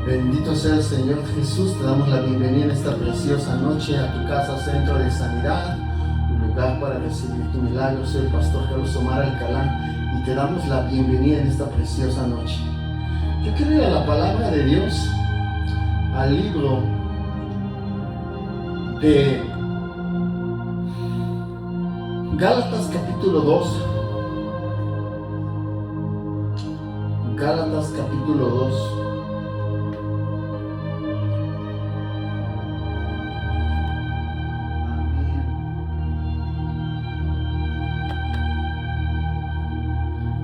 Bendito sea el Señor Jesús. Te damos la bienvenida en esta preciosa noche a tu casa, Centro de Sanidad, un lugar para recibir tu milagro. Soy el pastor Carlos Omar Alcalá y te damos la bienvenida en esta preciosa noche. Yo quiero ir a la palabra de Dios, al libro de Gálatas capítulo 2. Gálatas capítulo 2.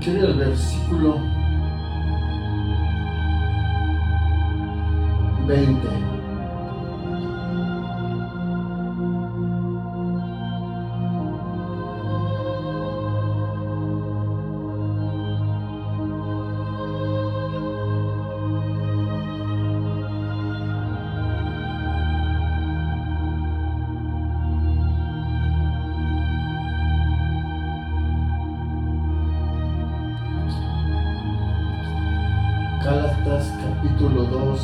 Quiero ir al versículo 20. Gálatas capítulo 2.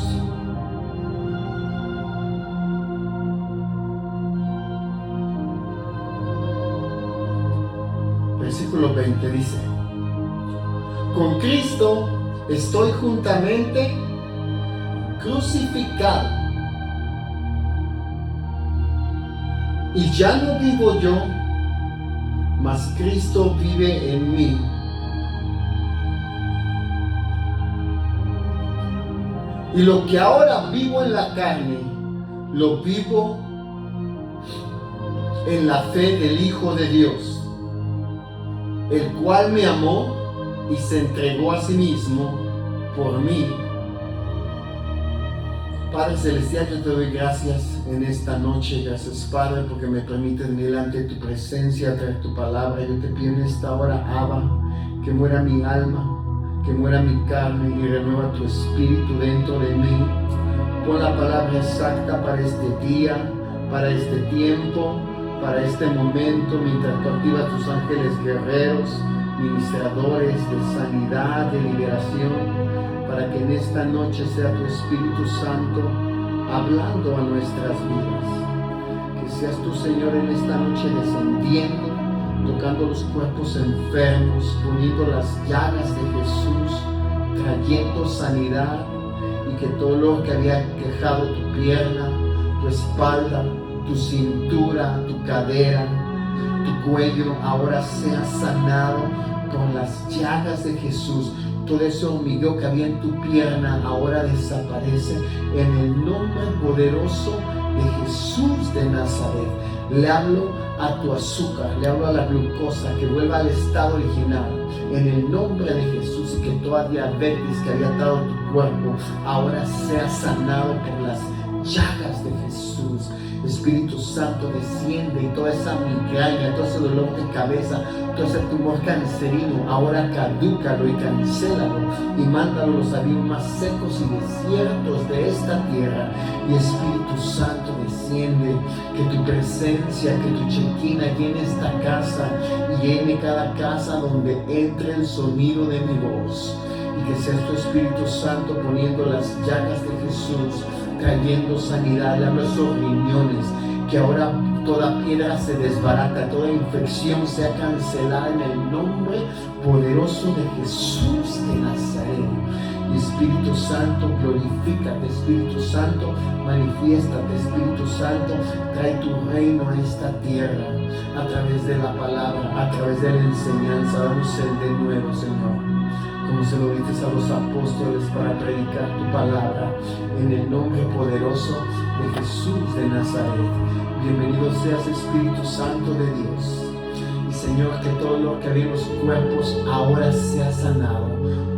Versículo 20 dice: con Cristo estoy juntamente crucificado, y ya no vivo yo, mas Cristo vive en mí. Y lo que ahora vivo en la carne, lo vivo en la fe del Hijo de Dios, el cual me amó y se entregó a sí mismo por mí. Padre Celestial, yo te doy gracias en esta noche. Gracias, Padre, porque me permites venir delante de tu presencia, traer tu palabra. Yo te pido en esta hora, Abba, que muera mi alma, que muera mi carne y renueva tu espíritu dentro de mí. Pon la palabra exacta para este día, para este tiempo, para este momento, mientras tú activas tus ángeles guerreros, ministradores de sanidad, de liberación, para que en esta noche sea tu Espíritu Santo hablando a nuestras vidas. Que seas tú, Señor, en esta noche descendiendo, tocando los cuerpos enfermos, poniendo las llagas de Jesús, trayendo sanidad, y que todo lo que había quejado tu pierna, tu espalda, tu cintura, tu cadera, tu cuello, ahora sea sanado con las llagas de Jesús. Todo ese hormigueo que había en tu pierna ahora desaparece en el nombre poderoso de Jesús de Nazaret. Le hablo a tu azúcar, le hablo a la glucosa, que vuelva al estado original en el nombre de Jesús, y que toda diabetes que había dado tu cuerpo ahora sea sanado por las llagas de Jesús. Espíritu Santo, desciende, y toda esa migraña, todo ese dolor de cabeza, todo ese tumor cancerino, ahora cadúcalo y cancélalo y mándalo a los abismos más secos y desiertos de esta tierra. Y Espíritu Santo, desciende, que tu presencia, que tu Shekinah llene esta casa y llene cada casa donde entre el sonido de mi voz, y que sea tu Espíritu Santo poniendo las llagas de Jesús, trayendo sanidad. Le hablo a esos riñones, que ahora toda piedra se desbarata, toda infección sea cancelada en el nombre poderoso de Jesús de Nazaret. Y Espíritu Santo, glorifícate. Espíritu Santo, manifiéstate. Espíritu Santo, trae tu reino a esta tierra a través de la palabra, a través de la enseñanza. Danos el de nuevo, Señor, como se lo dices a los apóstoles, para predicar tu palabra en el nombre poderoso de Jesús de Nazaret. Bienvenido seas, Espíritu Santo de Dios. Y Señor, que todo lo que había en los cuerpos ahora sea sanado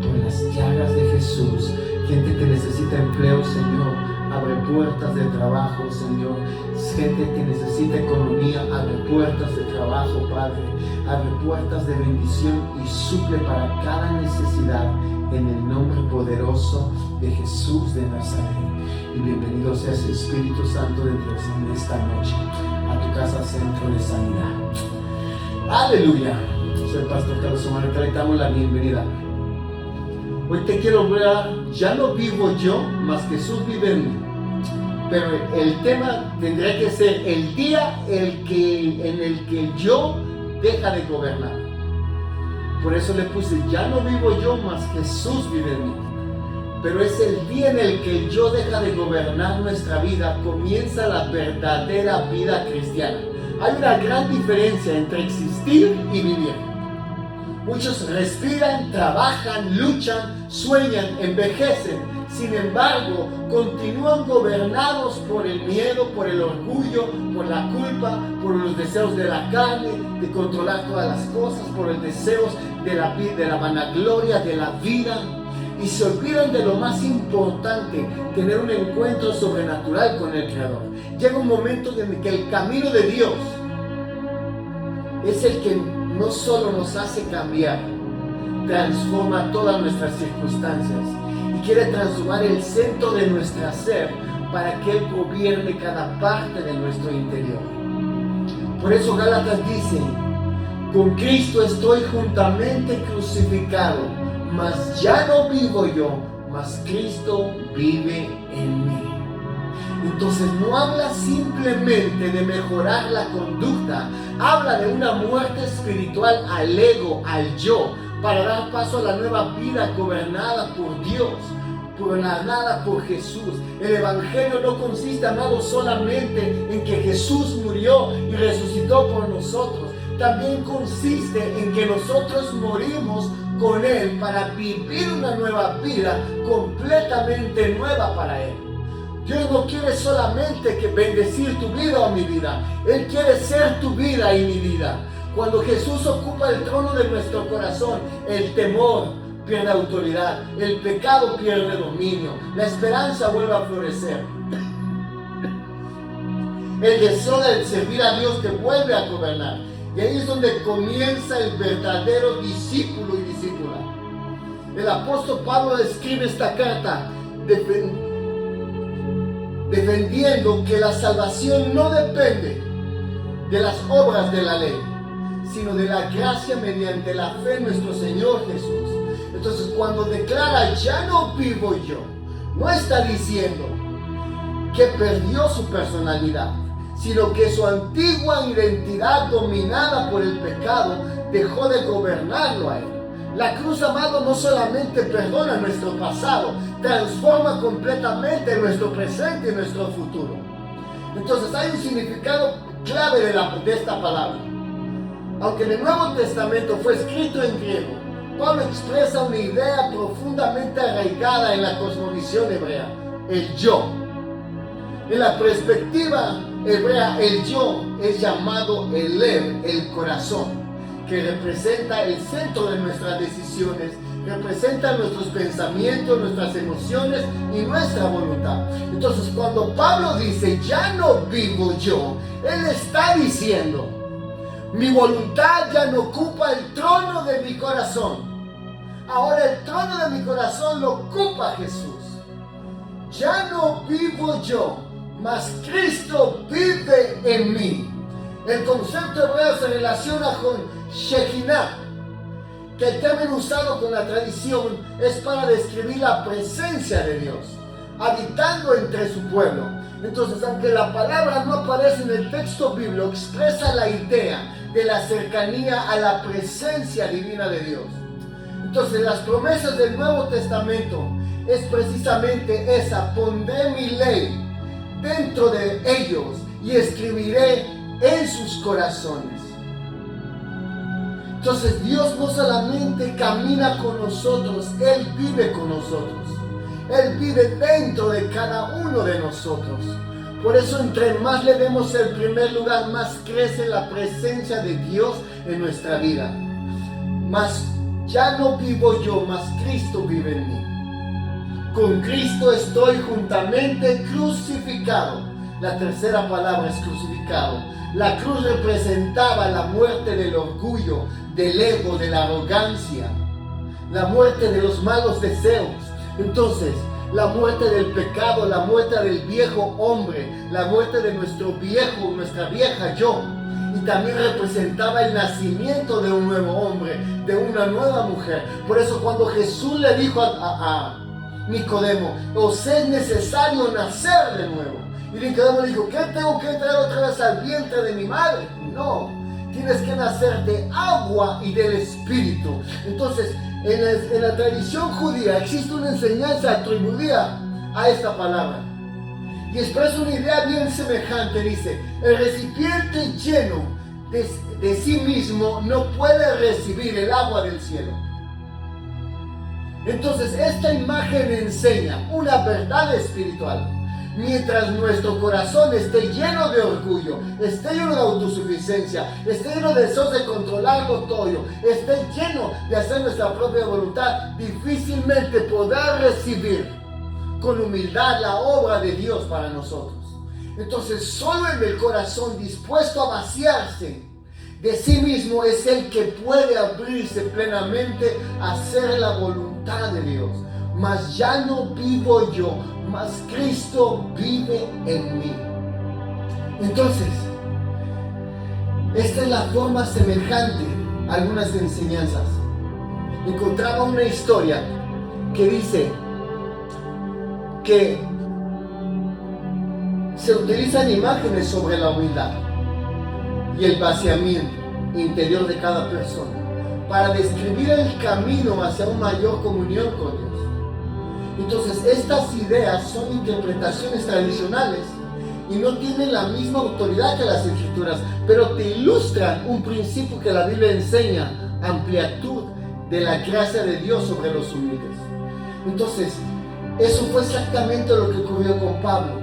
por las llagas de Jesús. Gente que necesita empleo, Señor, abre puertas de trabajo, Señor. Gente que necesita economía, abre puertas de trabajo, Padre. Abre puertas de bendición y suple para cada necesidad en el nombre poderoso de Jesús de Nazaret. Y bienvenido seas, Espíritu Santo de Dios, en esta noche a tu casa, Centro de Sanidad. ¡Aleluya! Soy el pastor Carlos Omar, te damos la bienvenida. Hoy te quiero hablar, ya no vivo yo, mas Jesús vive en mí. Pero el tema tendría que ser el día en el que yo deja de gobernar. Por eso le puse, ya no vivo yo, mas Jesús vive en mí. Pero es el día en el que el yo deja de gobernar nuestra vida, comienza la verdadera vida cristiana. Hay una gran diferencia entre existir y vivir. Muchos respiran, trabajan, luchan, sueñan, envejecen. Sin embargo, continúan gobernados por el miedo, por el orgullo, por la culpa, por los deseos de la carne, de controlar todas las cosas, por los deseos de la vanagloria, de la vida. Y se olvidan de lo más importante, tener un encuentro sobrenatural con el Creador. Llega un momento en que el camino de Dios es el que no solo nos hace cambiar, transforma todas nuestras circunstancias y quiere transformar el centro de nuestro ser para que Él gobierne cada parte de nuestro interior. Por eso Gálatas dice, con Cristo estoy juntamente crucificado, mas ya no vivo yo, mas Cristo vive en mí. Entonces no habla simplemente de mejorar la conducta, habla de una muerte espiritual al ego, al yo, para dar paso a la nueva vida gobernada por Dios, gobernada por Jesús. El Evangelio no consiste, amado, solamente en que Jesús murió y resucitó por nosotros. También consiste en que nosotros morimos con Él para vivir una nueva vida completamente nueva para Él. Dios no quiere solamente que bendecir tu vida o mi vida. Él quiere ser tu vida y mi vida. Cuando Jesús ocupa el trono de nuestro corazón, el temor pierde autoridad, el pecado pierde dominio, la esperanza vuelve a florecer. El deseo de servir a Dios te vuelve a gobernar. Y ahí es donde comienza el verdadero discípulo y discípula. El apóstol Pablo escribe esta carta defendiendo que la salvación no depende de las obras de la ley, sino de la gracia mediante la fe en nuestro Señor Jesús. Entonces, cuando declara ya no vivo yo, no está diciendo que perdió su personalidad, sino que su antigua identidad dominada por el pecado dejó de gobernarlo a él. La cruz, amado, no solamente perdona nuestro pasado, transforma completamente nuestro presente y nuestro futuro. Entonces hay un significado clave de esta palabra. Aunque en el Nuevo Testamento fue escrito en griego, Pablo expresa una idea profundamente arraigada en la cosmovisión hebrea, el yo. En la perspectiva hebrea, el yo es llamado el lev, el corazón, que representa el centro de nuestras decisiones, representa nuestros pensamientos, nuestras emociones y nuestra voluntad. Entonces, cuando Pablo dice, ya no vivo yo, él está diciendo, mi voluntad ya no ocupa el trono de mi corazón. Ahora el trono de mi corazón lo ocupa Jesús. Ya no vivo yo, mas Cristo vive en mí. El concepto hebreo se relaciona con Shekinah, que el término usado con la tradición es para describir la presencia de Dios, habitando entre su pueblo. Entonces, aunque la palabra no aparece en el texto bíblico, expresa la idea de la cercanía a la presencia divina de Dios. Entonces, las promesas del Nuevo Testamento es precisamente esa: pondré mi ley dentro de ellos y escribiré en sus corazones. Entonces, Dios no solamente camina con nosotros, Él vive con nosotros. Él vive dentro de cada uno de nosotros. Por eso, entre más le demos el primer lugar, más crece la presencia de Dios en nuestra vida. Mas ya no vivo yo, mas Cristo vive en mí. Con Cristo estoy juntamente crucificado. La tercera palabra es crucificado. La cruz representaba la muerte del orgullo, del ego, de la arrogancia, la muerte de los malos deseos. Entonces, la muerte del pecado, la muerte del viejo hombre, la muerte de nuestra vieja yo. y también representaba el nacimiento de un nuevo hombre, de una nueva mujer. Por eso cuando Jesús le dijo a Nicodemo, os es necesario nacer de nuevo. Y Nicodemo le dijo, ¿qué tengo que entrar otra vez al vientre de mi madre? No, tienes que nacer de agua y del Espíritu. Entonces, en la tradición judía existe una enseñanza atribuida a esta palabra. Y expresa una idea bien semejante. Dice, el recipiente lleno de sí mismo no puede recibir el agua del cielo. Entonces esta imagen enseña una verdad espiritual. Mientras nuestro corazón esté lleno de orgullo, esté lleno de autosuficiencia, esté lleno de deseos de controlarlo todo, esté lleno de hacer nuestra propia voluntad, difícilmente podrá recibir con humildad la obra de Dios para nosotros. Entonces solo el corazón dispuesto a vaciarse de sí mismo es el que puede abrirse plenamente a hacer la voluntad de Dios. Mas ya no vivo yo, mas Cristo vive en mí. Entonces, esta es la forma semejante a algunas enseñanzas. Encontraba una historia que dice que se utilizan imágenes sobre la humildad y el vaciamiento interior de cada persona para describir el camino hacia una mayor comunión con Dios. Entonces, estas ideas son interpretaciones tradicionales y no tienen la misma autoridad que las Escrituras, pero te ilustran un principio que la Biblia enseña: amplitud de la gracia de Dios sobre los humildes. Entonces, eso fue exactamente lo que ocurrió con Pablo.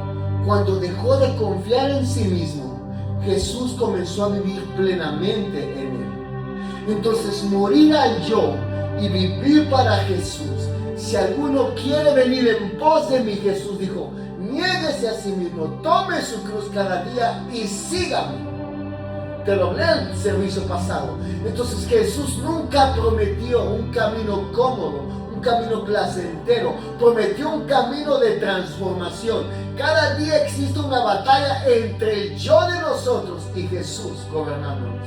Cuando dejó de confiar en sí mismo, Jesús comenzó a vivir plenamente en él. Entonces, morir al yo y vivir para Jesús. Si alguno quiere venir en pos de mí, Jesús dijo, niéguese a sí mismo, tome su cruz cada día y sígame. Te lo hablé en el servicio pasado. Entonces, Jesús nunca prometió un camino cómodo, un camino placentero, prometió un camino de transformación. Cada día existe una batalla entre el yo de nosotros y Jesús gobernándonos.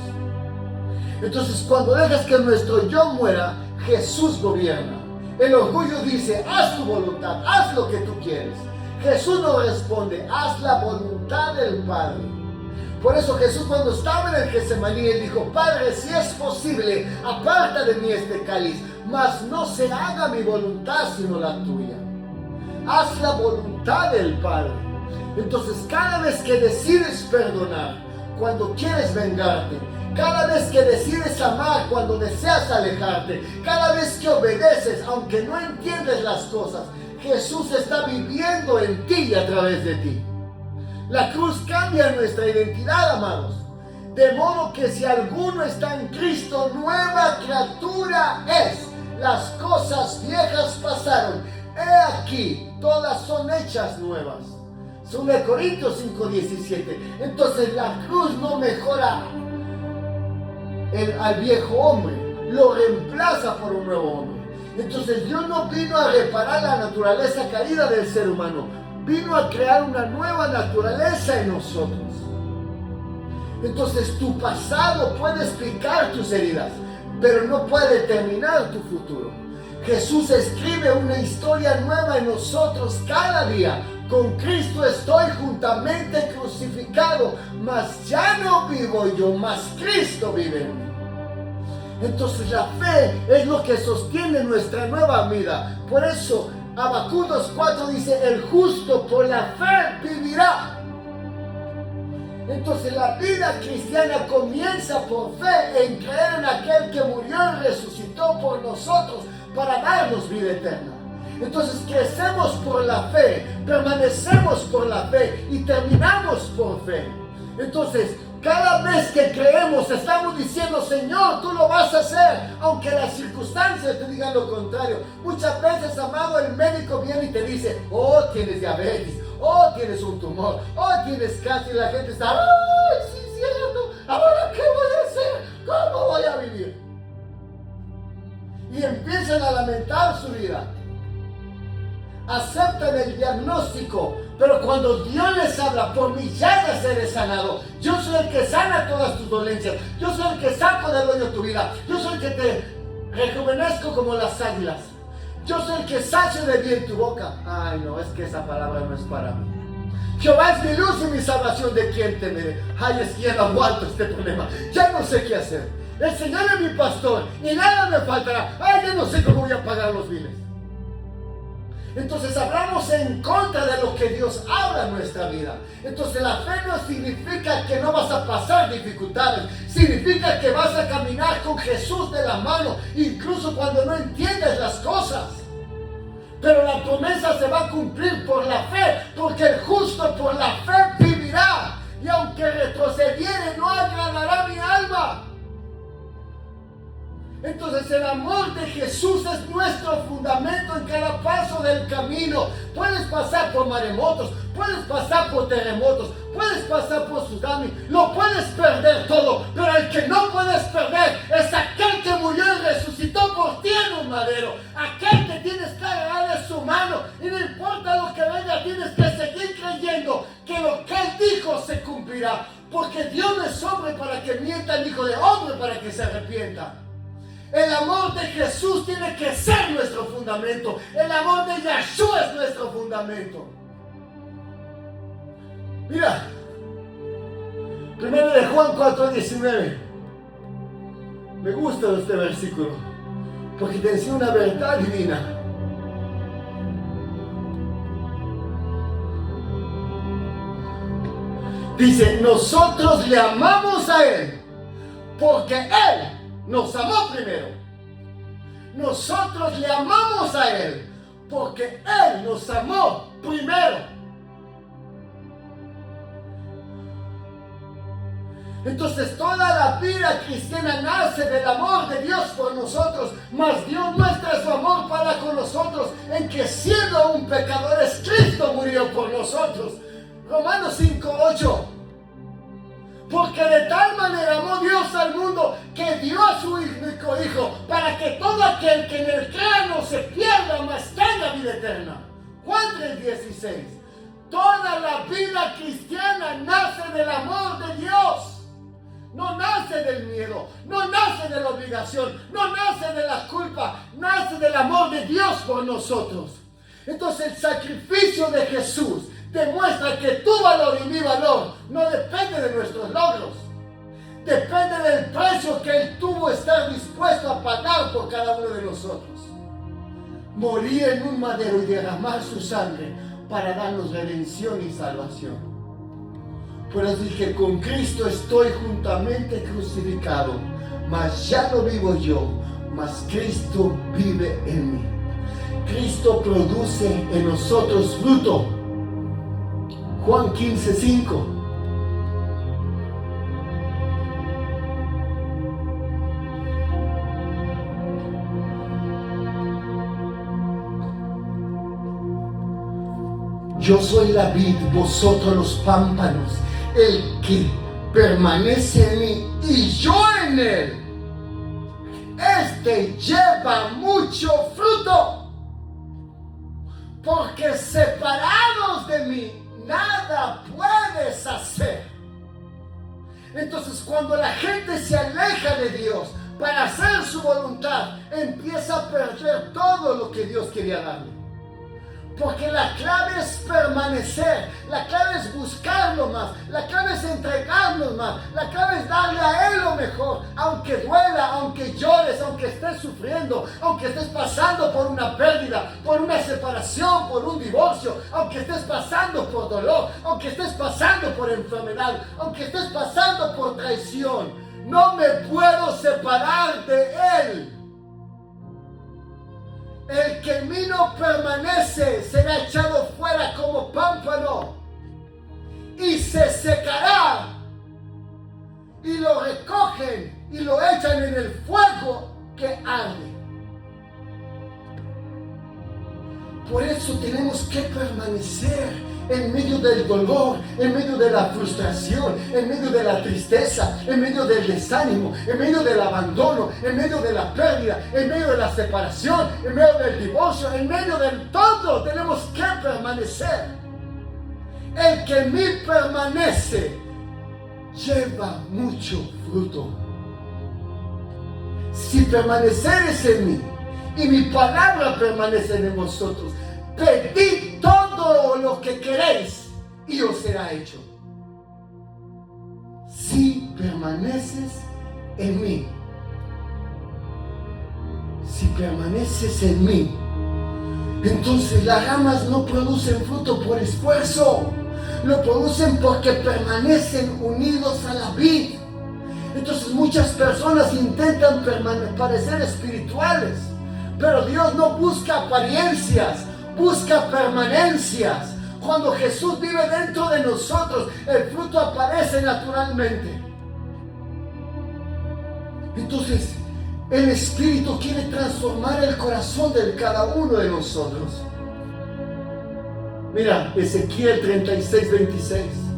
Entonces, cuando dejas que nuestro yo muera, Jesús gobierna. El orgullo dice, haz tu voluntad, haz lo que tú quieres. Jesús nos responde, haz la voluntad del Padre. Por eso Jesús, cuando estaba en el Getsemaní, él dijo, Padre, si es posible, aparta de mí este cáliz, mas no se haga mi voluntad sino la tuya. Haz la voluntad del Padre. Entonces, cada vez que decides perdonar, cuando quieres vengarte, cada vez que decides amar, cuando deseas alejarte, cada vez que obedeces, aunque no entiendes las cosas, Jesús está viviendo en ti y a través de ti. La cruz cambia nuestra identidad, amados. De modo que si alguno está en Cristo, nueva criatura es. Las cosas viejas pasaron. He aquí, todas son hechas nuevas. 2 Corintios 5:17. Entonces la cruz no mejora al viejo hombre, lo reemplaza por un nuevo hombre. Entonces Dios no vino a reparar la naturaleza caída del ser humano, vino a crear una nueva naturaleza en nosotros. Entonces tu pasado puede explicar tus heridas, pero no puede determinar tu futuro. Jesús escribe una historia nueva en nosotros cada día. Con Cristo estoy juntamente crucificado, mas ya no vivo yo, mas Cristo vive en mí. Entonces la fe es lo que sostiene nuestra nueva vida. Por eso Habacuc 2:4 dice, el justo por la fe vivirá. Entonces la vida cristiana comienza por fe en creer en aquel que murió y resucitó por nosotros para darnos vida eterna. Entonces crecemos por la fe, permanecemos por la fe y terminamos por fe. Entonces cada vez que creemos estamos diciendo, Señor, tú lo vas a hacer, aunque las circunstancias te digan lo contrario. Muchas veces, amado, el médico viene y te dice, oh, tienes diabetes, oh, tienes un tumor, oh, tienes cáncer, y la gente está, ¡ay, sí es cierto! ¿Ahora qué voy a hacer? ¿Cómo voy a vivir? Y empiezan a lamentar su vida. aceptan el diagnóstico, pero cuando Dios les habla, por mis llagas eres sanado. Yo soy el que sana todas tus dolencias. Yo soy el que saco del hoyo tu vida. Yo soy el que te rejuvenezco como las águilas. Yo soy el que sacio de bien tu boca. Ay, no, es que esa palabra no es para mí. Jehová es mi luz y mi salvación, ¿de quién temeré? Ay, es que ya no aguanto este problema. Ya no sé qué hacer. El Señor es mi pastor y nada me faltará. Ay, ya no sé cómo voy a pagar los biles. Entonces hablamos en contra de lo que Dios habla en nuestra vida. Entonces la fe no significa que no vas a pasar dificultades. Significa que vas a caminar con Jesús de la mano, incluso cuando no entiendes las cosas. Pero la promesa se va a cumplir por la fe, porque el justo por la fe vivirá. Y aunque retrocediere, no agradará mi alma. Entonces el amor de Jesús es nuestro fundamento en cada paso del camino. Puedes pasar por maremotos, puedes pasar por terremotos, puedes pasar por tsunami, lo puedes perder todo, pero el que no puedes perder es aquel que murió y resucitó por ti en un madero. Aquel que tienes que agarrar de su mano y no importa lo que venga, tienes que seguir creyendo que lo que Él dijo se cumplirá. Porque Dios no es hombre para que mienta, ni hijo de hombre para que se arrepienta. El amor de Jesús tiene que ser nuestro fundamento. El amor de Yeshua es nuestro fundamento. Mira, 1 de Juan 4:19. Me gusta este versículo porque te enseña una verdad divina. Dice, nosotros le amamos a Él porque Él nos amó primero. Nosotros le amamos a Él porque Él nos amó primero. Entonces toda la vida cristiana nace del amor de Dios por nosotros, mas Dios muestra su amor para con nosotros en que siendo aún pecadores, Cristo murió por nosotros. Romanos 5:8. Porque de tal manera amó Dios al mundo que dio a su único Hijo, para que todo aquel que en él crea no se pierda, mas tenga vida eterna. Juan 3:16. Toda la vida cristiana nace del amor de Dios. No nace del miedo, no nace de la obligación, no nace de la culpa, nace del amor de Dios por nosotros. Entonces el sacrificio de Jesús demuestra que tu valor y mi valor no depende de nuestros logros. Depende del precio que Él tuvo estar dispuesto a pagar por cada uno de nosotros. Morir en un madero y derramar su sangre para darnos redención y salvación. Por eso dije, con Cristo estoy juntamente crucificado, mas ya no vivo yo, mas Cristo vive en mí. Cristo produce en nosotros fruto. Juan 15:5. Yo soy la vid, vosotros los pámpanos. El que permanece en mí y yo en él, este lleva mucho fruto. Porque separados de mí, nada puedes hacer. Entonces cuando la gente se aleja de Dios para hacer su voluntad, empieza a perder todo lo que Dios quería darle. Porque la clave es permanecer, la clave es buscarlo más, la clave es entregarnos más, la clave es darle a Él lo mejor, aunque duela, aunque llores, aunque estés sufriendo, aunque estés pasando por una pérdida, por una separación, por un divorcio, aunque estés pasando por dolor, aunque estés pasando por enfermedad, aunque estés pasando por traición, no me puedo separar de Él. El que en mí no permanece será echado fuera como pámpano y se secará, y lo recogen y lo echan en el fuego que arde. Por eso tenemos que permanecer en medio del dolor, en medio de la frustración, en medio de la tristeza, en medio del desánimo, en medio del abandono, en medio de la pérdida, en medio de la separación, en medio del divorcio, en medio del todo. Tenemos que permanecer. El que en mí permanece lleva mucho fruto. Si permaneceres en mí y mi palabra permanece en vosotros, pedid todo lo que queréis y os será hecho. Si permaneces en mí, si permaneces en mí, entonces las ramas no producen fruto por esfuerzo, lo producen porque permanecen unidos a la vid. Entonces muchas personas intentan parecer espirituales, pero Dios no busca apariencias, busca permanencias. Cuando Jesús vive dentro de nosotros, el fruto aparece naturalmente. Entonces, el Espíritu quiere transformar el corazón de cada uno de nosotros. Mira, Ezequiel 36:26.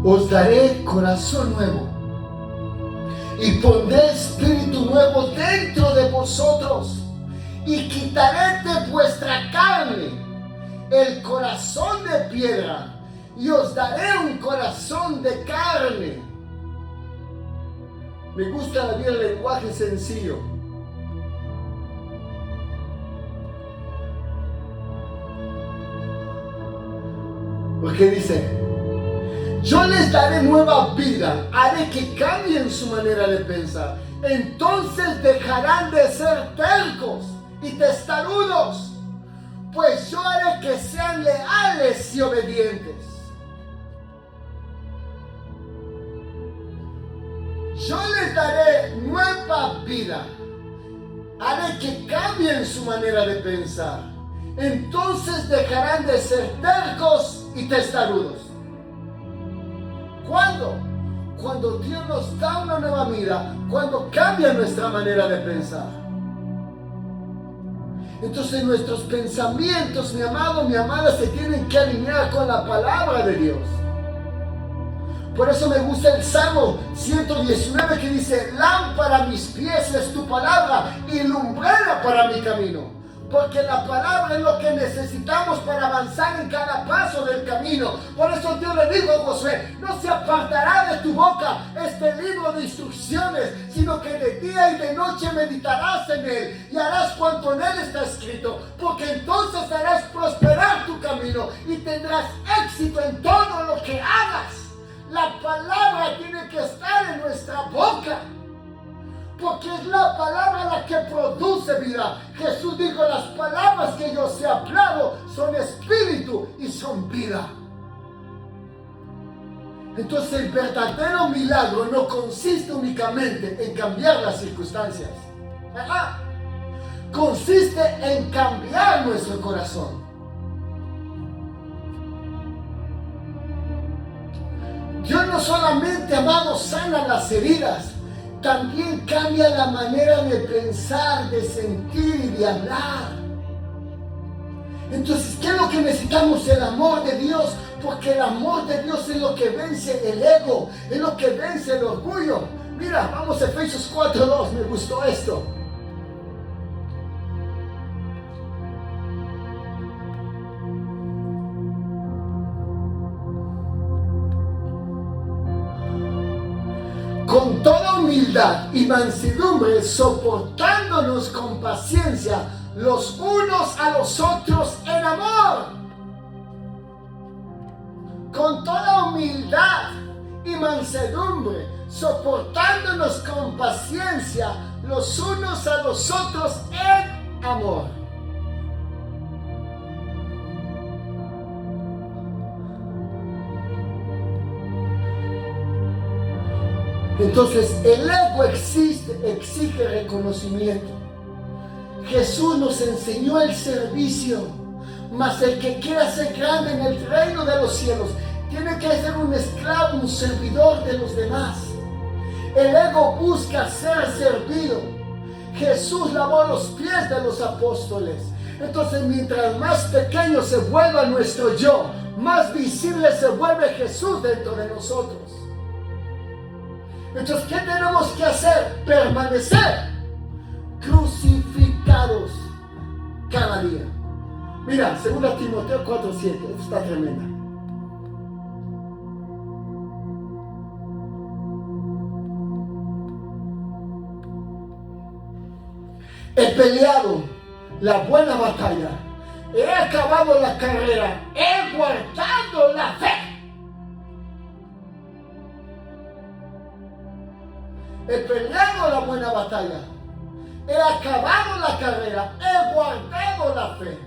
Os daré corazón nuevo y pondré espíritu nuevo dentro de vosotros y quitaré de vuestra carne el corazón de piedra y os daré un corazón de carne. Me gusta el lenguaje sencillo. Porque dice: yo les daré nueva vida, haré que cambien su manera de pensar. Entonces dejarán de ser tercos y testarudos, pues yo haré que sean leales y obedientes. Yo les daré nueva vida, haré que cambien su manera de pensar. Entonces dejarán de ser tercos y testarudos. ¿Cuándo? Cuando Dios nos da una nueva vida, cuando cambia nuestra manera de pensar. Entonces nuestros pensamientos, mi amado, mi amada, se tienen que alinear con la palabra de Dios. Por eso me gusta el Salmo 119 que dice: lámpara a mis pies es tu palabra y lumbrera para mi camino. Porque la palabra es lo que necesitamos para avanzar en cada paso del camino. Por eso Dios le dijo a Josué: no se apartará de tu boca este libro de instrucciones, sino que de día y de noche meditarás en él y harás cuanto en él está escrito, porque entonces harás prosperar tu camino y tendrás éxito en todo lo que hagas. La palabra tiene que estar en nuestra boca, porque es la palabra la que produce vida. Jesús dijo: las palabras que yo os he hablado son espíritu y son vida. Entonces el verdadero milagro no consiste únicamente en cambiar las circunstancias. Consiste en cambiar nuestro corazón. Dios no solamente, amados, sana las heridas, también cambia la manera de pensar, de sentir y de hablar. Entonces, ¿qué es lo que necesitamos? El amor de Dios, porque el amor de Dios es lo que vence el ego, es lo que vence el orgullo. Mira, vamos a Efesios 4:2, me gustó esto. Con toda humildad y mansedumbre, soportándonos con paciencia los unos a los otros en amor. Con toda humildad y mansedumbre, soportándonos con paciencia los unos a los otros en amor. Entonces el ego exige reconocimiento. Jesús nos enseñó el servicio, mas el que quiera ser grande en el reino de los cielos tiene que ser un esclavo, un servidor de los demás. El ego busca ser servido. Jesús lavó los pies de los apóstoles. Entonces, mientras más pequeño se vuelva nuestro yo, más visible se vuelve Jesús dentro de nosotros. Entonces, ¿qué tenemos que hacer? Permanecer crucificados cada día. Mira, 2 Timoteo 4:7, esto está tremenda. He peleado la buena batalla, he acabado la carrera, he guardado la fe. He peleado la buena batalla, he acabado la carrera, he guardado la fe.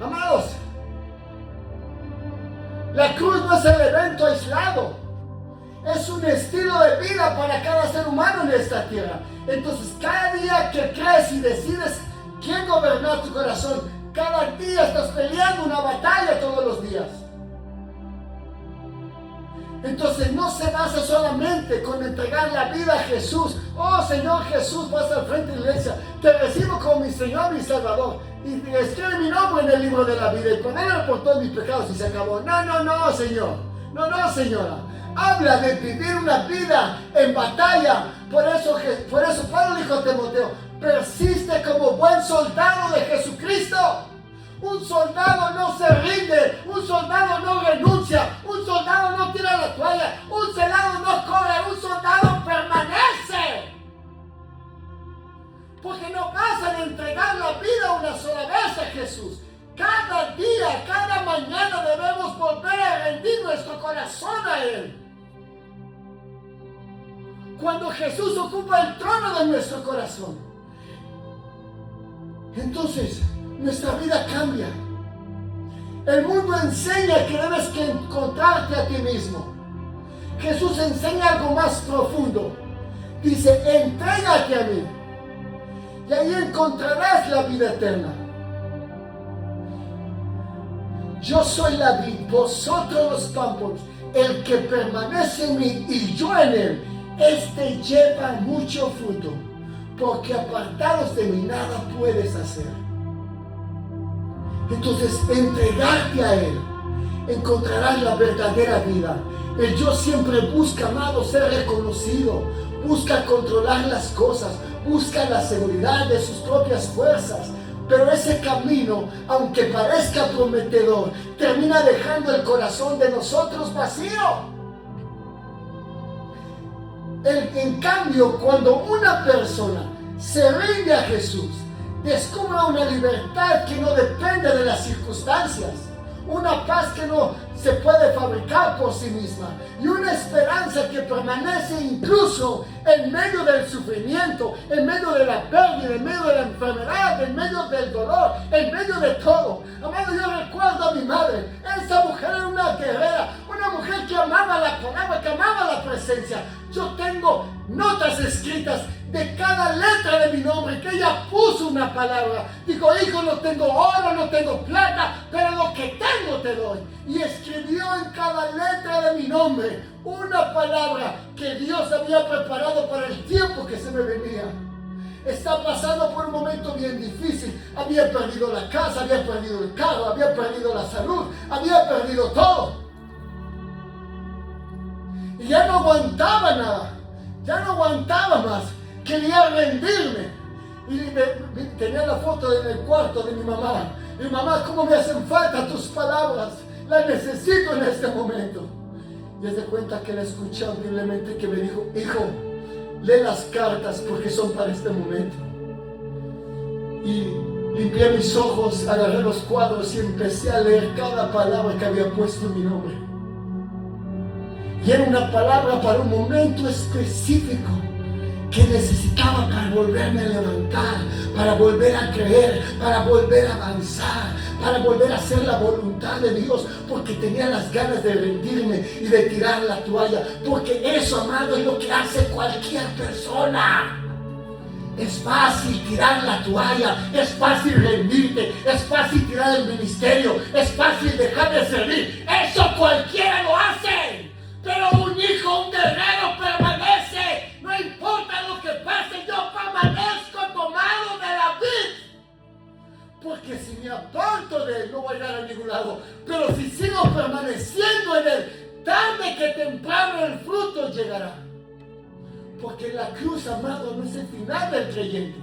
Amados, la cruz no es el evento aislado, es un estilo de vida para cada ser humano en esta tierra. Entonces, cada día que crees y decides quién gobernar tu corazón, cada día estás peleando una batalla todos los días. Entonces no se basa solamente con entregar la vida a Jesús. Oh Señor Jesús, pasa al frente de la iglesia, te recibo como mi Señor, mi Salvador, y escribe mi nombre en el libro de la vida y perdóname por todos mis pecados y se acabó. No, Señor. No, señora. Habla de vivir una vida en batalla. Por eso Pablo dijo a Timoteo: persiste como buen soldado de Jesucristo. Un soldado no se rinde, un soldado no renuncia, un soldado no tira la toalla, un soldado no corre, un soldado permanece. Porque no basta de entregar la vida una sola vez a Jesús. Cada día, cada mañana debemos volver a rendir nuestro corazón a Él. Cuando Jesús ocupa el trono de nuestro corazón, entonces nuestra vida cambia. El mundo enseña que debes que encontrarte a ti mismo. Jesús enseña algo más profundo. Dice: entrégate a mí y ahí encontrarás la vida eterna. Yo soy la vid, vosotros los pámpanos. El que permanece en mí y yo en él, este lleva mucho fruto, porque apartados de mí nada puedes hacer. Entonces, entregarte a Él, encontrarás la verdadera vida. El yo siempre busca, amado, ser reconocido, busca controlar las cosas, busca la seguridad de sus propias fuerzas. Pero ese camino, aunque parezca prometedor, termina dejando el corazón de nosotros vacío. En cambio, cuando una persona se rinde a Jesús, descubre una libertad que no depende de las circunstancias, una paz que no se puede fabricar por sí misma y una esperanza que permanece incluso en medio del sufrimiento, en medio de la pérdida, en medio de la enfermedad, en medio del dolor, en medio de todo. Amado, yo recuerdo a mi madre. Esa mujer era una guerrera, una mujer que amaba la palabra, que amaba la presencia. Yo tengo notas escritas de cada letra de mi nombre, que ella puso una palabra. Dijo: hijo, no tengo oro, no tengo plata, pero lo que tengo te doy. Y escribió en cada letra de mi nombre una palabra que Dios había preparado para el tiempo que se me venía. Está pasando por un momento bien difícil. Había perdido la casa, había perdido el carro, había perdido la salud, había perdido todo. Y ya no aguantaba nada, ya no aguantaba más. Quería rendirme. Y tenía la foto en el cuarto de mi mamá. Mi mamá: ¿cómo me hacen falta tus palabras? Las necesito en este momento. Y se cuenta que la escuché audiblemente, que me dijo: hijo, lee las cartas porque son para este momento. Y limpié mis ojos, agarré los cuadros y empecé a leer cada palabra que había puesto en mi nombre. Y era una palabra para un momento específico que necesitaba para volverme a levantar, para volver a creer, para volver a avanzar, para volver a hacer la voluntad de Dios, porque tenía las ganas de rendirme y de tirar la toalla, porque eso, amado, es lo que hace cualquier persona. Es fácil tirar la toalla, es fácil rendirte, es fácil tirar el ministerio, es fácil dejar de servir. Eso cualquiera lo hace. Pero un hijo, un guerrero permanece. No importa lo que pase, yo permanezco tomado de la vid. Porque si me aparto de él, no voy a llegar a ningún lado. Pero si sigo permaneciendo en él, tarde que temprano el fruto llegará. Porque la cruz, amado, no es el final del creyente.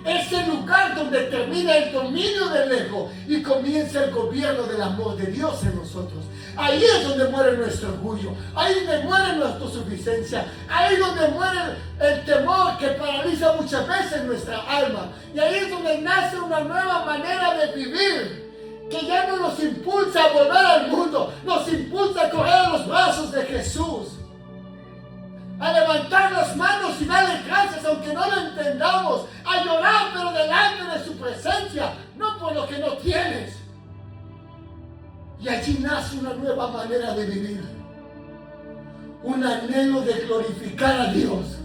Es el lugar donde termina el dominio del ego y comienza el gobierno del amor de Dios en nosotros. Ahí es donde muere nuestro orgullo. Ahí es donde muere nuestra autosuficiencia. Ahí es donde muere el temor que paraliza muchas veces nuestra alma. Y ahí es donde nace una nueva manera de vivir, que ya no nos impulsa a volver al mundo, nos impulsa a correr a los brazos de Jesús, a levantar las manos y darle gracias aunque no lo entendamos, a llorar pero delante de su presencia, no por lo que no tienes. Y allí nace una nueva manera de vivir, un anhelo de glorificar a Dios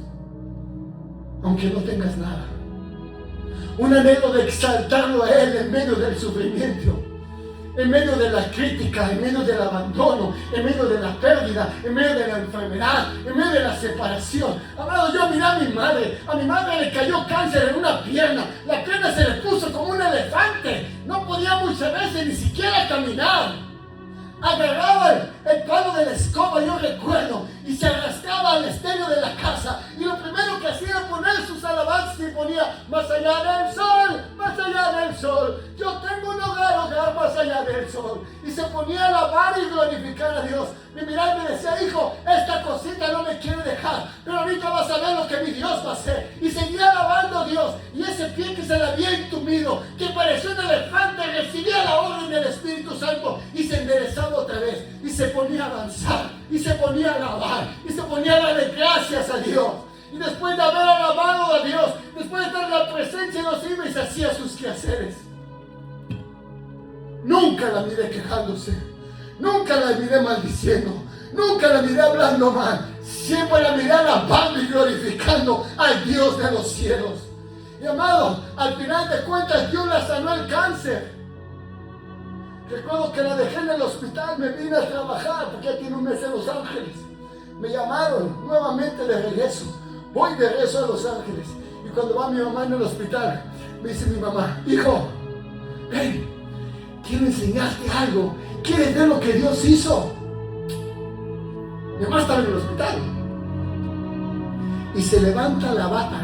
aunque no tengas nada, un anhelo de exaltarlo a Él en medio del sufrimiento, en medio de la crítica, en medio del abandono, en medio de la pérdida, en medio de la enfermedad, en medio de la separación. Amado, yo miré a mi madre le cayó cáncer en una pierna, la pierna se le puso como un elefante, no podía muchas veces ni siquiera caminar. Agarraba el palo de la escoba, yo recuerdo, y se arrastraba al estéreo de la casa, y lo primero que hacía era poner sus alabanzas y ponía: más allá del sol, más allá del sol, yo tengo un hogar más allá del sol, y se ponía a alabar y glorificar a Dios. Me miraba y me decía: hijo, esta cosita no me quiere dejar, pero ahorita vas a ver lo que mi Dios va a hacer. Y seguía alabando a Dios, y ese pie que se le había entumido, que parecía un elefante, recibía la orden del Espíritu Santo y se enderezaba otra vez, y se ponía a avanzar, y se ponía a alabar, y se ponía a darle gracias a Dios. Y después de haber alabado a Dios, después de estar en la presencia de Dios, iba y se hacía sus quehaceres. Nunca la miré quejándose, nunca la miré maldiciendo, nunca la miré hablando mal. Siempre la miré alabando y glorificando al Dios de los cielos. Y amado, al final de cuentas Dios la sanó el cáncer. Recuerdo que la dejé en el hospital, me vine a trabajar porque ya tiene un mes en Los Ángeles. Me llamaron nuevamente de regreso. Voy de regreso a Los Ángeles. Y cuando va mi mamá en el hospital, me dice mi mamá: hijo, ven, quiero enseñarte algo. ¿Quieres ver lo que Dios hizo? Mi mamá estaba en el hospital. Y se levanta la bata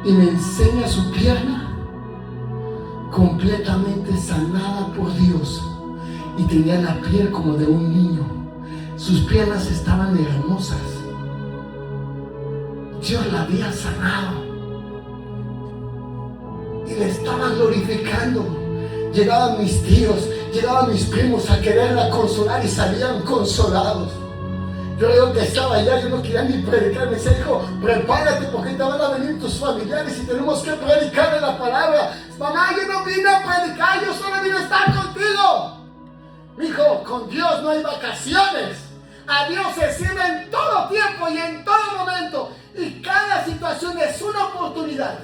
y me enseña su pierna completamente sanada por Dios, y tenía la piel como de un niño. Sus piernas estaban hermosas. Dios la había sanado y le estaba glorificando. Llegaban mis tíos, llegaban mis primos a quererla consolar y salían consolados. Yo digo que estaba allá, yo no quería ni predicar. Me decía: hijo, prepárate porque te van a venir tus familiares y tenemos que predicarle la palabra. Mamá, yo no vine a predicar, yo solo vine a estar contigo. Mi hijo, con Dios no hay vacaciones. A Dios se sirve en todo tiempo y en todo momento. Y cada situación es una oportunidad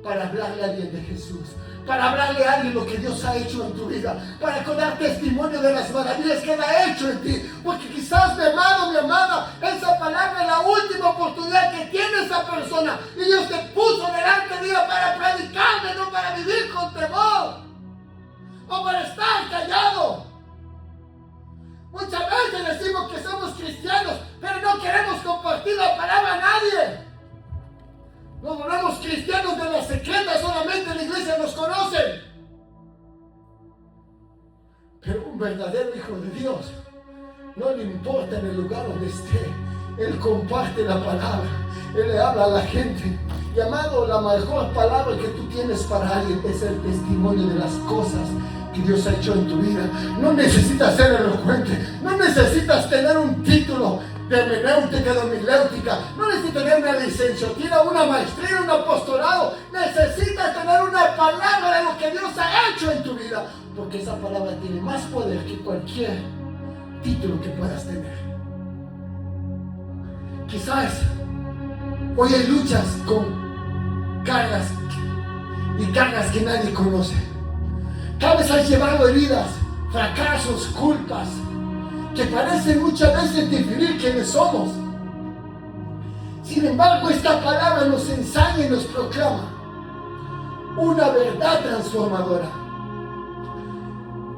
para hablarle a alguien de Jesús, para hablarle a alguien lo que Dios ha hecho en tu vida, para dar testimonio de las maravillas que Él ha hecho en ti. Porque quizás, mi amado, mi amada, esa palabra es la última oportunidad que tiene esa persona, y Dios te puso delante de ella para predicarle, no para vivir con temor o para estar callado. Muchas veces decimos que somos cristianos, pero no queremos compartir la palabra a nadie. Nos volvemos cristianos de la secreta, solamente en la iglesia nos conocen. Pero un verdadero hijo de Dios, no le importa en el lugar donde esté, él comparte la palabra, él le habla a la gente. Y amado, la mejor palabra que tú tienes para alguien es el testimonio de las cosas que Dios ha hecho en tu vida. No necesitas ser elocuente, no necesitas tener un título. de hermenéutica, de homiléutica, no necesitas tener una licenciatura, una maestría, un apostolado. Necesitas tener una palabra de lo que Dios ha hecho en tu vida, porque esa palabra tiene más poder que cualquier título que puedas tener. Quizás hoy hay luchas con cargas y cargas que nadie conoce. Tal vez has llevado heridas, fracasos, culpas, que parecen muchas veces definir quiénes somos. Sin embargo, esta palabra nos enseña y nos proclama una verdad transformadora.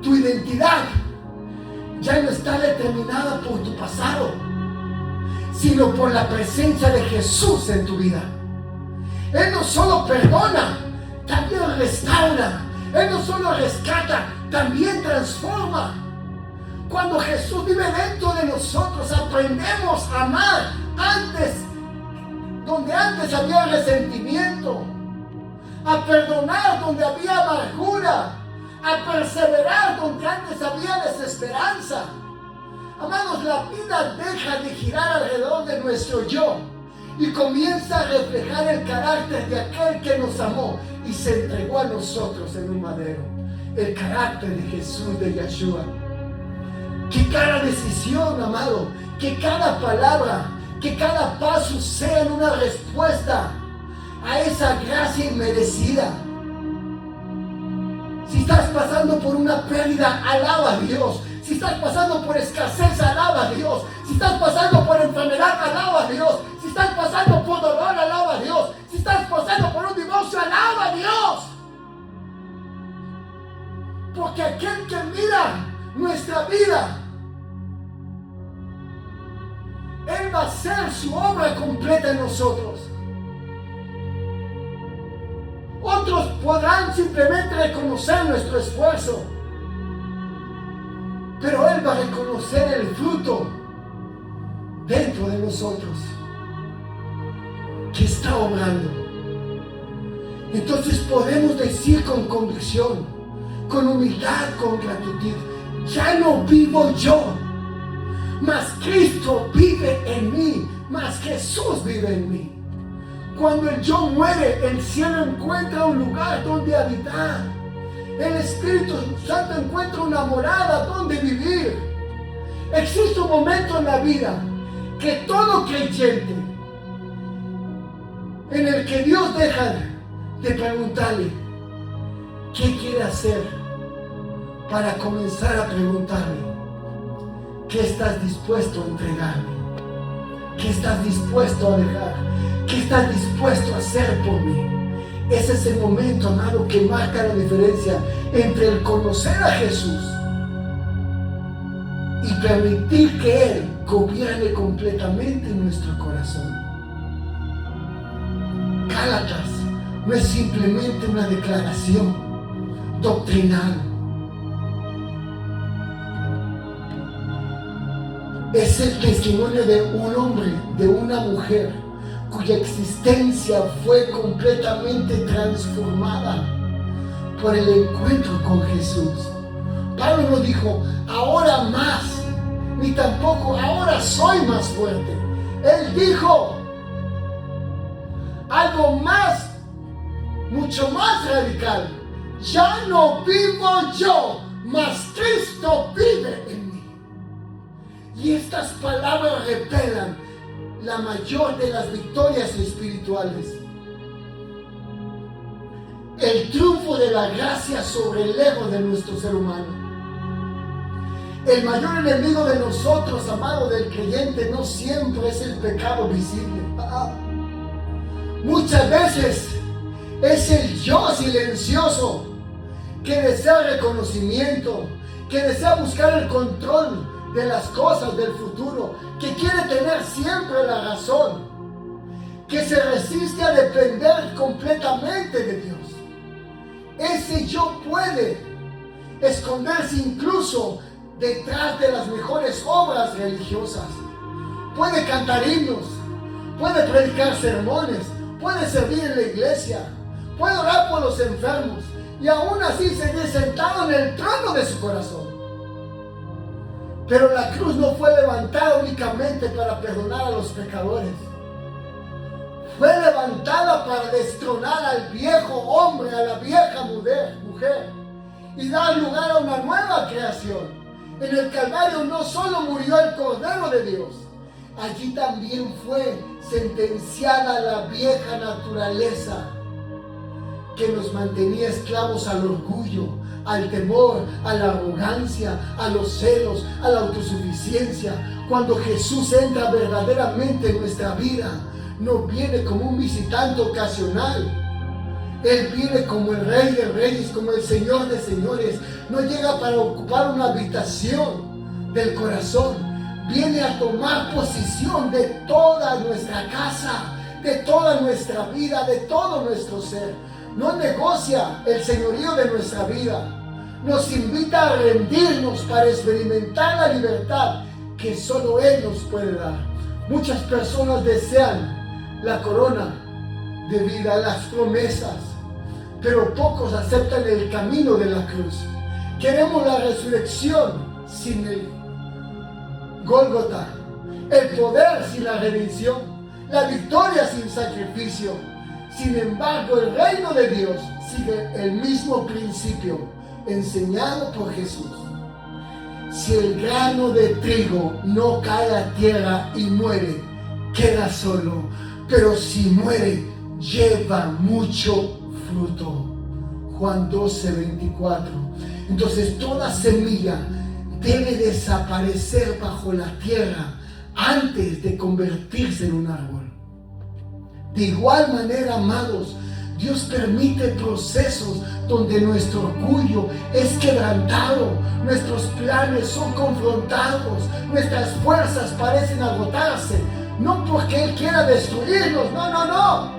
Tu identidad ya no está determinada por tu pasado, sino por la presencia de Jesús en tu vida. Él no solo perdona, también restaura. Él no solo rescata, también transforma. Cuando Jesús vive dentro de nosotros, aprendemos a amar donde antes había resentimiento, a perdonar donde había amargura, a perseverar donde antes había desesperanza. Amados, la vida deja de girar alrededor de nuestro yo y comienza a reflejar el carácter de aquel que nos amó y se entregó a nosotros en un madero. El carácter de Jesús, de Yeshua. Que cada decisión, amado, que cada palabra, que cada paso sean una respuesta a esa gracia inmerecida. Si estás pasando por una pérdida, alaba a Dios. Si estás pasando por escasez, alaba a Dios. Si estás pasando por enfermedad, alaba a Dios. Si estás pasando por dolor, alaba a Dios. Si estás pasando por un divorcio, alaba a Dios. Porque aquel que mira nuestra vida, Él va a hacer su obra completa en nosotros. Otros podrán simplemente reconocer nuestro esfuerzo, pero Él va a reconocer el fruto dentro de nosotros que está obrando. Entonces podemos decir con convicción, con humildad, con gratitud: ya no vivo yo, mas Cristo vive en mí, mas Jesús vive en mí. Cuando el yo muere, el cielo encuentra un lugar donde habitar. El Espíritu Santo encuentra una morada donde vivir. Existe un momento en la vida que todo creyente, en el que Dios deja de preguntarle qué quiere hacer, para comenzar a preguntarle: ¿qué estás dispuesto a entregarme? ¿Qué estás dispuesto a dejar? ¿Qué estás dispuesto a hacer por mí? Ese es el momento, amado, que marca la diferencia entre el conocer a Jesús y permitir que Él gobierne completamente nuestro corazón. Gálatas no es simplemente una declaración doctrinal. Es el testimonio de un hombre, de una mujer, cuya existencia fue completamente transformada por el encuentro con Jesús. Pablo no dijo: ahora más, ni tampoco ahora soy más fuerte. Él dijo algo más, mucho más radical: ya no vivo yo, mas Cristo vive en mí. Y estas palabras revelan la mayor de las victorias espirituales. El triunfo de la gracia sobre el ego de nuestro ser humano. El mayor enemigo de nosotros, amado, del creyente, no siempre es el pecado visible. Muchas veces es el yo silencioso que desea reconocimiento, que desea buscar el control de las cosas del futuro, que quiere tener siempre la razón, que se resiste a depender completamente de Dios. Ese yo puede esconderse incluso detrás de las mejores obras religiosas. Puede cantar himnos, puede predicar sermones, puede servir en la iglesia, puede orar por los enfermos y aún así seguir sentado en el trono de su corazón. Pero la cruz no fue levantada únicamente para perdonar a los pecadores. Fue levantada para destronar al viejo hombre, a la vieja mujer, y dar lugar a una nueva creación. En el Calvario no solo murió el Cordero de Dios, allí también fue sentenciada la vieja naturaleza que nos mantenía esclavos al orgullo, al temor, a la arrogancia, a los celos, a la autosuficiencia. Cuando Jesús entra verdaderamente en nuestra vida, no viene como un visitante ocasional. Él viene como el Rey de Reyes, como el Señor de Señores. No llega para ocupar una habitación del corazón. Viene a tomar posesión de toda nuestra casa, de toda nuestra vida, de todo nuestro ser. No negocia el señorío de nuestra vida. Nos invita a rendirnos para experimentar la libertad que solo Él nos puede dar. Muchas personas desean la corona de vida, las promesas, pero pocos aceptan el camino de la cruz. Queremos la resurrección sin el Gólgota, el poder sin la redención, la victoria sin sacrificio. Sin embargo, el reino de Dios sigue el mismo principio enseñado por Jesús. Si el grano de trigo no cae a tierra y muere, queda solo, pero si muere, lleva mucho fruto. Juan 12:24. Entonces toda semilla debe desaparecer bajo la tierra antes de convertirse en un árbol. De igual manera, amados, Dios permite procesos donde nuestro orgullo es quebrantado, nuestros planes son confrontados, nuestras fuerzas parecen agotarse, no porque Él quiera destruirnos, no,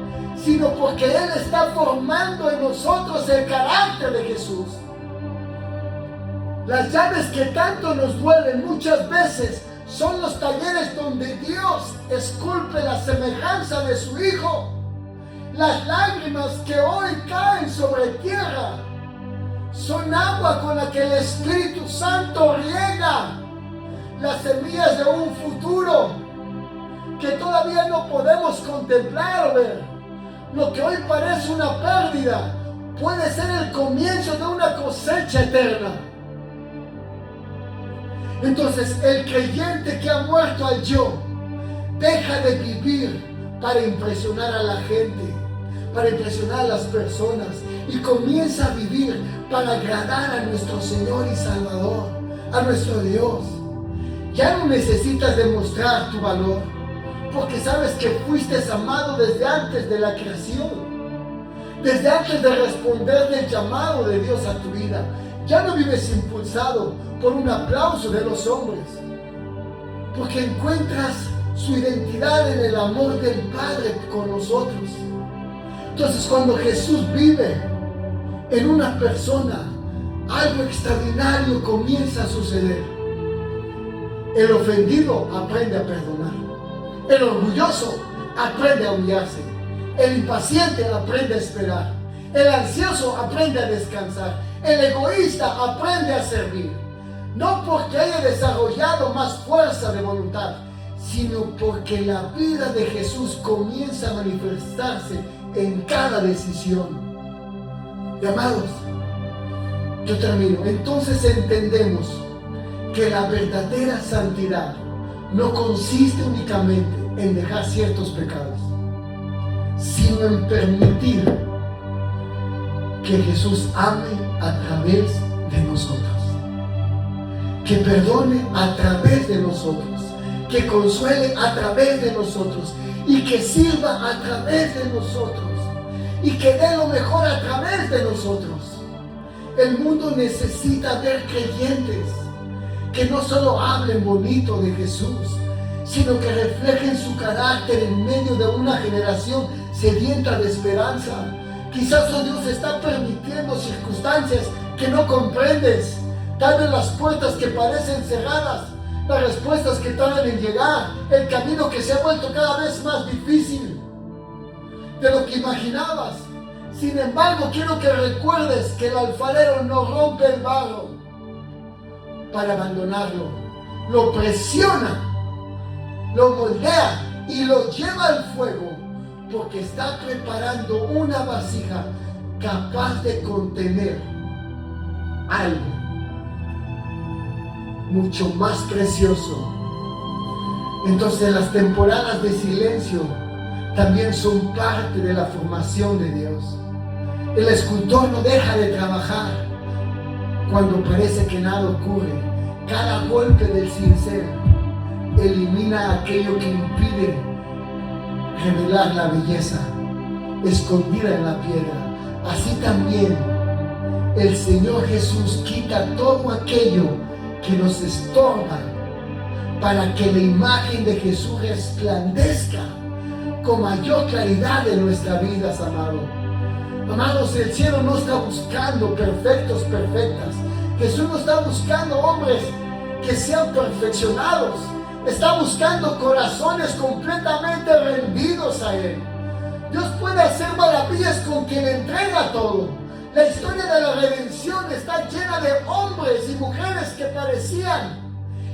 sino porque Él está formando en nosotros el carácter de Jesús. Las llaves que tanto nos duelen muchas veces son los talleres donde Dios esculpe la semejanza de su Hijo. Las lágrimas que hoy caen sobre tierra son agua con la que el Espíritu Santo riega las semillas de un futuro que todavía no podemos contemplar o ver. Lo que hoy parece una pérdida puede ser el comienzo de una cosecha eterna. Entonces el creyente que ha muerto al yo deja de vivir para impresionar a la gente, para impresionar a las personas, y comienza a vivir para agradar a nuestro Señor y Salvador, a nuestro Dios. Ya no necesitas demostrar tu valor, porque sabes que fuiste amado desde antes de la creación, desde antes de responder del llamado de Dios a tu vida. Ya no vives impulsado por un aplauso de los hombres, porque encuentras su identidad en el amor del Padre con nosotros. Entonces, cuando Jesús vive en una persona, algo extraordinario comienza a suceder. El ofendido aprende a perdonar. El orgulloso aprende a humillarse. El impaciente aprende a esperar. El ansioso aprende a descansar. El egoísta aprende a servir. No porque haya desarrollado más fuerza de voluntad, sino porque la vida de Jesús comienza a manifestarse en cada decisión. Y amados, yo termino. Entonces entendemos que la verdadera santidad no consiste únicamente en dejar ciertos pecados, sino en permitir que Jesús ame a través de nosotros, que perdone a través de nosotros, que consuele a través de nosotros, y que sirva a través de nosotros, y que dé lo mejor a través de nosotros. El mundo necesita ver creyentes que no solo hablen bonito de Jesús, sino que reflejen su carácter en medio de una generación sedienta de esperanza. Quizás hoy Dios está permitiendo circunstancias que no comprendes, tal vez las puertas que parecen cerradas, las respuestas que tardan en llegar, el camino que se ha vuelto cada vez más difícil de lo que imaginabas. Sin embargo, quiero que recuerdes que el alfarero no rompe el barro para abandonarlo, lo presiona, lo moldea y lo lleva al fuego, porque está preparando una vasija capaz de contener algo mucho más precioso. Entonces las temporadas de silencio también son parte de la formación de Dios. El escultor no deja de trabajar cuando parece que nada ocurre. Cada golpe del cincel elimina aquello que impide revelar la belleza escondida en la piedra. Así también el Señor Jesús quita todo aquello que nos estorba para que la imagen de Jesús resplandezca con mayor claridad en nuestras vidas, amados. Amados, el cielo no está buscando perfectos, perfectas. Jesús no está buscando hombres que sean perfeccionados. Está buscando corazones completamente rendidos a Él. Dios puede hacer maravillas con quien entrega todo. La historia de la redención está llena de hombres y mujeres que parecían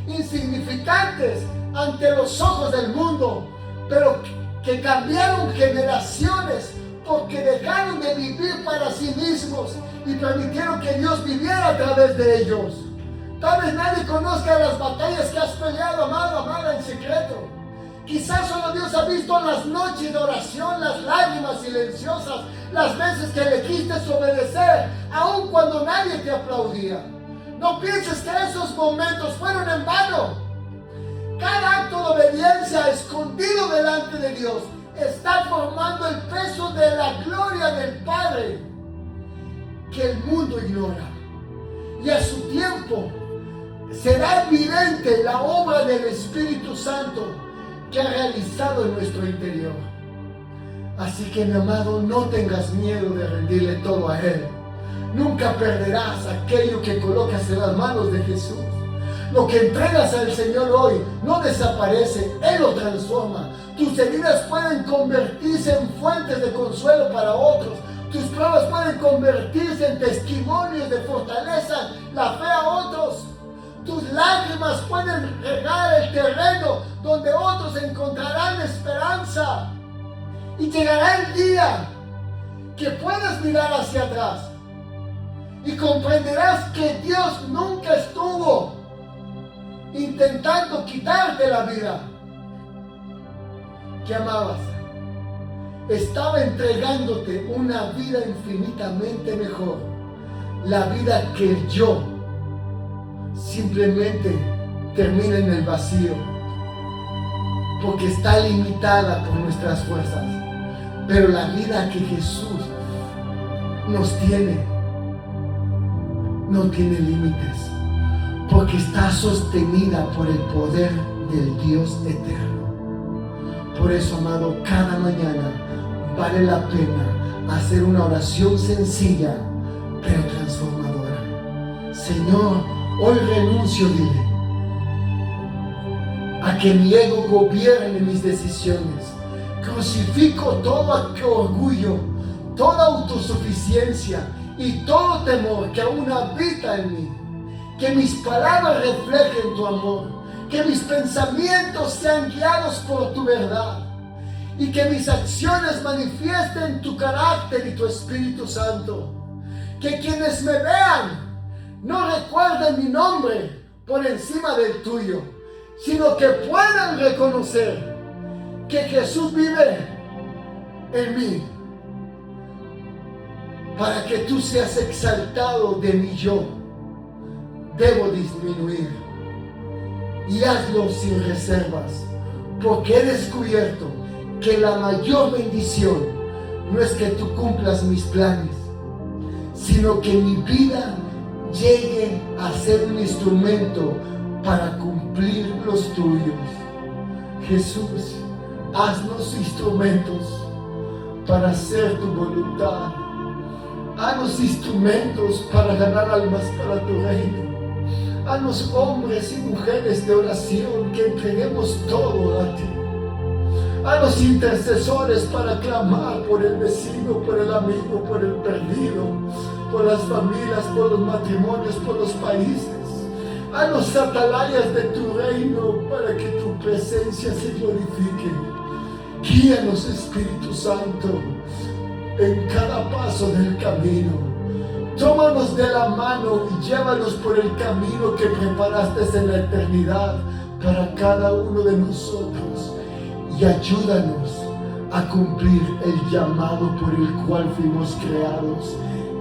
insignificantes ante los ojos del mundo, pero que cambiaron generaciones porque dejaron de vivir para sí mismos y permitieron que Dios viviera a través de ellos. Tal vez nadie conozca las batallas que has peleado, amado, amada, en secreto. Quizás solo Dios ha visto las noches de oración, las lágrimas silenciosas, las veces que le quisiste obedecer, aun cuando nadie te aplaudía. No pienses que esos momentos fueron en vano. Cada acto de obediencia escondido delante de Dios está formando el peso de la gloria del Padre que el mundo ignora. Y a su tiempo será evidente la obra del Espíritu Santo que ha realizado en nuestro interior. Así que, mi amado, no tengas miedo de rendirle todo a Él. Nunca perderás aquello que colocas en las manos de Jesús. Lo que entregas al Señor hoy no desaparece, Él lo transforma. Tus heridas pueden convertirse en fuentes de consuelo para otros. Tus pruebas pueden convertirse en testimonios de fortaleza, la fe a otros. Tus lágrimas pueden regar el terreno donde otros encontrarán esperanza. Y llegará el día que puedas mirar hacia atrás y comprenderás que Dios nunca estuvo intentando quitarte la vida que amabas. Estaba entregándote una vida infinitamente mejor. La vida que el yo simplemente termina en el vacío, porque está limitada por nuestras fuerzas. Pero la vida que Jesús nos tiene no tiene límites, porque está sostenida por el poder del Dios eterno. Por eso, amado, cada mañana vale la pena hacer una oración sencilla pero transformadora. Señor, hoy renuncio, dile, a que mi ego gobierne mis decisiones. Crucifico todo orgullo, toda autosuficiencia y todo temor que aún habita en mí. Que mis palabras reflejen tu amor, que mis pensamientos sean guiados por tu verdad y que mis acciones manifiesten tu carácter y tu Espíritu Santo. Que quienes me vean no recuerden mi nombre por encima del tuyo, sino que puedan reconocer que Jesús vive en mí, para que tú seas exaltado de mi yo. Debo disminuir, y hazlo sin reservas, porque he descubierto que la mayor bendición no es que tú cumplas mis planes, sino que mi vida llegue a ser un instrumento para cumplir los tuyos. Jesús, haznos instrumentos para hacer tu voluntad. Haznos instrumentos para ganar almas para tu reino. Haznos hombres y mujeres de oración que entreguemos todo a ti. Haznos intercesores para clamar por el vecino, por el amigo, por el perdido, por las familias, por los matrimonios, por los países. a los atalayas de tu reino, para que tu presencia se glorifique. Guíanos, Espíritu Santo, en cada paso del camino. Tómanos de la mano y llévanos por el camino que preparaste en la eternidad para cada uno de nosotros. Y ayúdanos a cumplir el llamado por el cual fuimos creados.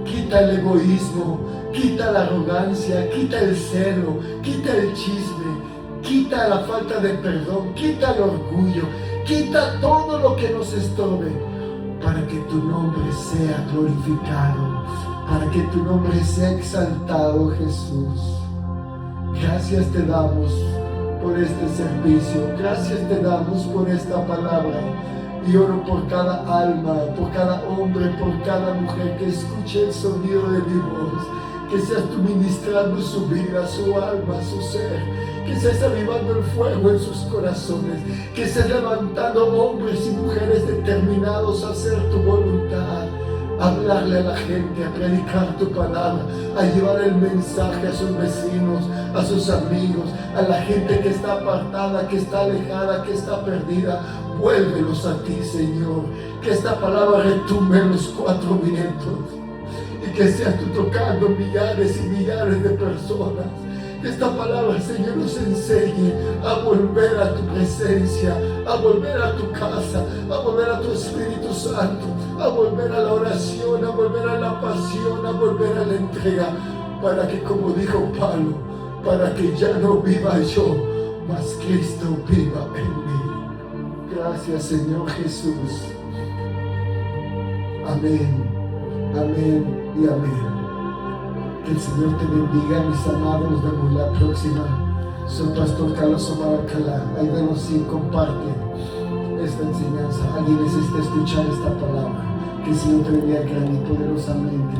Quita el egoísmo, quita la arrogancia, quita el celo, quita el chisme, quita la falta de perdón, quita el orgullo, quita todo lo que nos estorbe, para que tu nombre sea glorificado, para que tu nombre sea exaltado, Jesús. Gracias te damos por este servicio, gracias te damos por esta palabra. Y oro por cada alma, por cada hombre, por cada mujer que escuche el sonido de mi voz. Que seas tú ministrando su vida, su alma, su ser. Que seas avivando el fuego en sus corazones. Que seas levantando hombres y mujeres determinados a hacer tu voluntad. A hablarle a la gente, a predicar tu palabra, a llevar el mensaje a sus vecinos, a sus amigos, a la gente que está apartada, que está alejada, que está perdida. Vuélvelos a ti, Señor. Que esta palabra retumbe en los cuatro vientos y que seas tú tocando millares y millares de personas. Que esta palabra, Señor, nos enseñe a volver a tu presencia, a volver a tu casa, a volver a tu Espíritu Santo, a volver a la oración, a volver a la pasión, a volver a la entrega, para que, como dijo Pablo, para que ya no viva yo, mas Cristo viva en mí. Gracias, Señor Jesús. Amén, amén y amén. Que el Señor te bendiga, mis amados. Nos vemos la próxima. Soy Pastor Carlos Omar Alcalá. Ayúdanos si comparte esta enseñanza. Alguien necesita escuchar esta palabra. Que el Señor te bendiga grande y poderosamente.